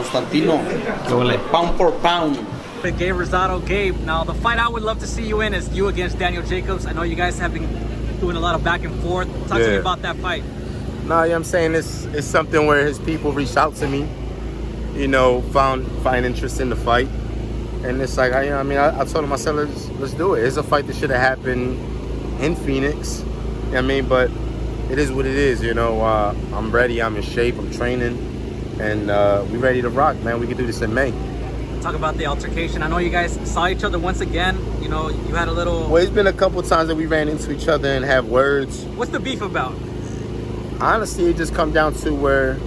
Constantino, pound for pound. With Gabe Rosado. Gabe, now the fight I would love to see you in is you against Daniel Jacobs. I know you guys have been doing a lot of back and forth. Talk to me about that fight. No, I'm saying it's something where his people reached out to me, you know, find interest in the fight. And it's like, I told him, I said, let's do it. It's a fight that should have happened in Phoenix. I mean, but it is what it is, you know. I'm ready, I'm in shape, I'm training, and we ready to rock, man. We can do this in May. Talk about the altercation. I know you guys saw each other once again. You know, you had a little... Well, it's been a couple times that we ran into each other and have words. What's the beef about? Honestly, it just comes down to where,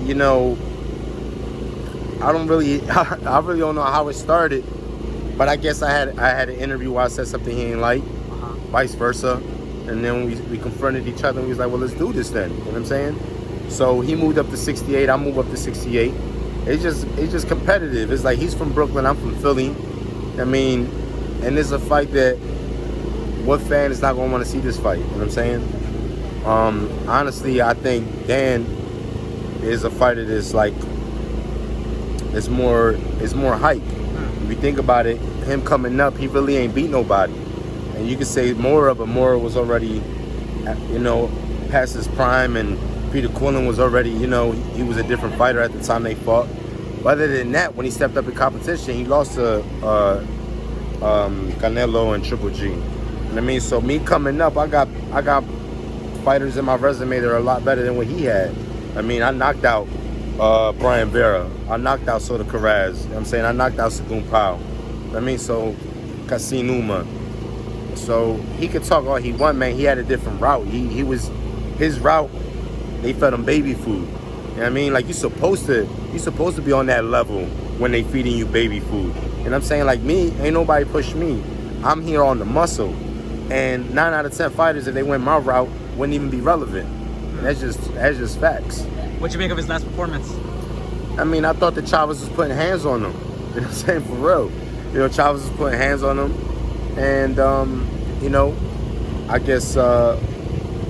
you know, I really don't know how it started, but I guess I had an interview where I said something he didn't like, vice versa, and then we confronted each other and we was like, well, let's do this then. You know what I'm saying? So he moved up to 68, I moved up to 68. It's just competitive. It's like he's from Brooklyn, I'm from Philly. I mean, and it's a fight that what fan is not gonna want to see this fight? You know what I'm saying? Honestly, I think Dan is a fighter that's like it's more hype. If you think about it, him coming up, he really ain't beat nobody. And you could say Mora, but Mora was already, you know, past his prime, and Peter Quillen was already, you know, he was a different fighter at the time they fought. But other than that, when he stepped up in competition, he lost to Canelo and Triple G. You know what I mean? So me coming up, I got fighters in my resume that are a lot better than what he had. I mean, I knocked out Brian Vera. I knocked out Soto Carraz. You know what I'm saying? I knocked out Sagun Pao. I mean, so Kassim Numa. So he could talk all he want, man. He had a different route. His route, they fed him baby food. You know what I mean? Like, you're supposed to be on that level when they feeding you baby food. And I'm saying, like, me, ain't nobody push me. I'm here on the muscle. And 9 out of 10 fighters, if they went my route, wouldn't even be relevant. And that's just facts. What'd you make of his last performance? I mean, I thought that Chavez was putting hands on him. You know what I'm saying? For real. You know, Chavez was putting hands on him. And, you know, I guess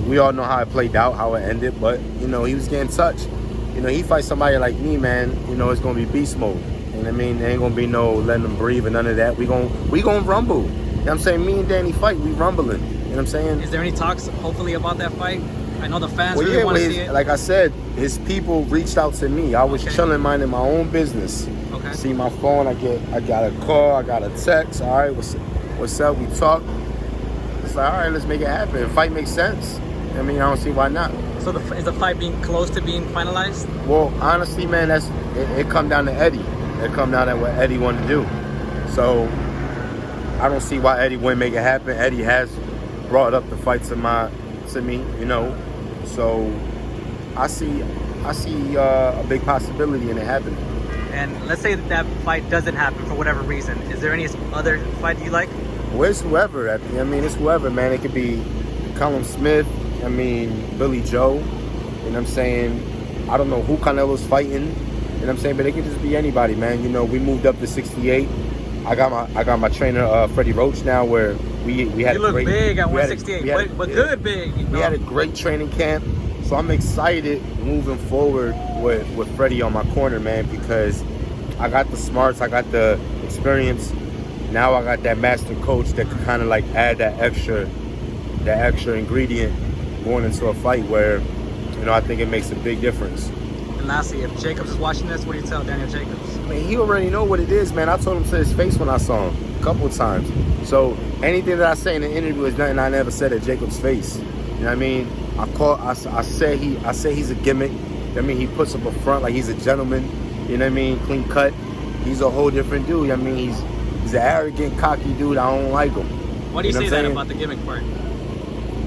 we all know how it played out, how it ended. But, you know, he was getting touched. You know, he fights somebody like me, man, you know, it's going to be beast mode. You know what I mean? There ain't going to be no letting them breathe and none of that. We gonna rumble. You know what I'm saying? Me and Danny fight, we rumbling. You know what I'm saying? Is there any talks, hopefully, about that fight? I know the fans really want to see it. Like I said, his people reached out to me. I was chilling, minding my own business. Okay. See my phone, I got a call, I got a text. All right, what's up? We talk. It's like, all right, let's make it happen. If fight makes sense, I mean, I don't see why not. So is the fight being close to being finalized? Well, honestly, man, it come down to Eddie. It come down to what Eddie wanted to do. So I don't see why Eddie wouldn't make it happen. Eddie has brought up the fight to me, you know. So I see a big possibility in it happening. And let's say that fight doesn't happen for whatever reason. Is there any other fight you like? Well, it's whoever. I mean, it's whoever, man. It could be Callum Smith. I mean, Billy Joe. You know what I'm saying? I don't know who Canelo's fighting. You know what I'm saying? But it could just be anybody, man. You know, we moved up to 68. I got my trainer Freddie Roach now, where we had. You look big at 168, but good big. You know? We had a great training camp, so I'm excited moving forward with Freddie on my corner, man, because I got the smarts, I got the experience. Now I got that master coach that can kind of like add that extra ingredient going into a fight where, you know, I think it makes a big difference. And lastly, if Jacobs is watching this, what do you tell Daniel Jacobs? I mean, he already know what it is, man. I told him to his face when I saw him a couple of times. So anything that I say in the interview is nothing I never said at Jacobs' face. You know what I mean? I say he's a gimmick. I mean, he puts up a front like he's a gentleman. You know what I mean? Clean cut. He's a whole different dude. I mean, he's an arrogant, cocky dude. I don't like him. Why do you say that about the gimmick part?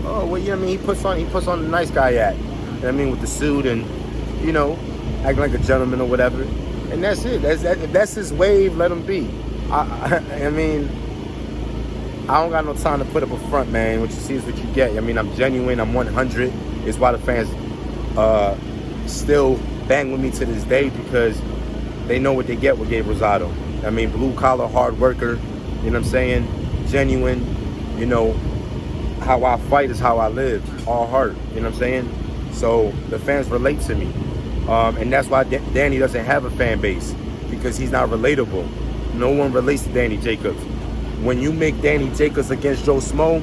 Oh, well, you know what I mean? He puts on the nice guy act. You know what I mean? With the suit and, you know, acting like a gentleman or whatever. And that's it. That's his wave. Let him be. I mean, I don't got no time to put up a front, man. What you see is what you get. I mean, I'm genuine. I'm 100. It's why the fans still bang with me to this day, because they know what they get with Gabe Rosado. I mean, blue collar, hard worker. You know what I'm saying? Genuine. You know, how I fight is how I live. All heart. You know what I'm saying? So the fans relate to me. And that's why Danny doesn't have a fan base, because he's not relatable. No one relates to Danny Jacobs. When you make Danny Jacobs against Joe Smo,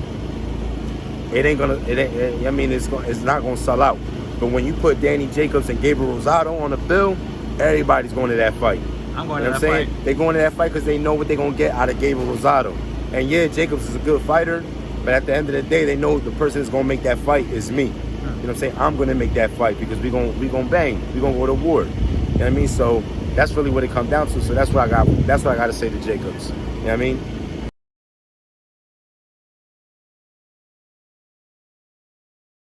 it's not gonna sell out. But when you put Danny Jacobs and Gabe Rosado on a bill, everybody's going to that fight. I'm going to that fight. They're going to that fight because they know what they're gonna get out of Gabe Rosado. And yeah, Jacobs is a good fighter, but at the end of the day, they know the person that's gonna make that fight is me. You know what I'm saying? I'm gonna make that fight because we gonna bang. We gonna go to war. You know what I mean? So that's really what it comes down to. So that's what I got to say to Jacobs. You know what I mean?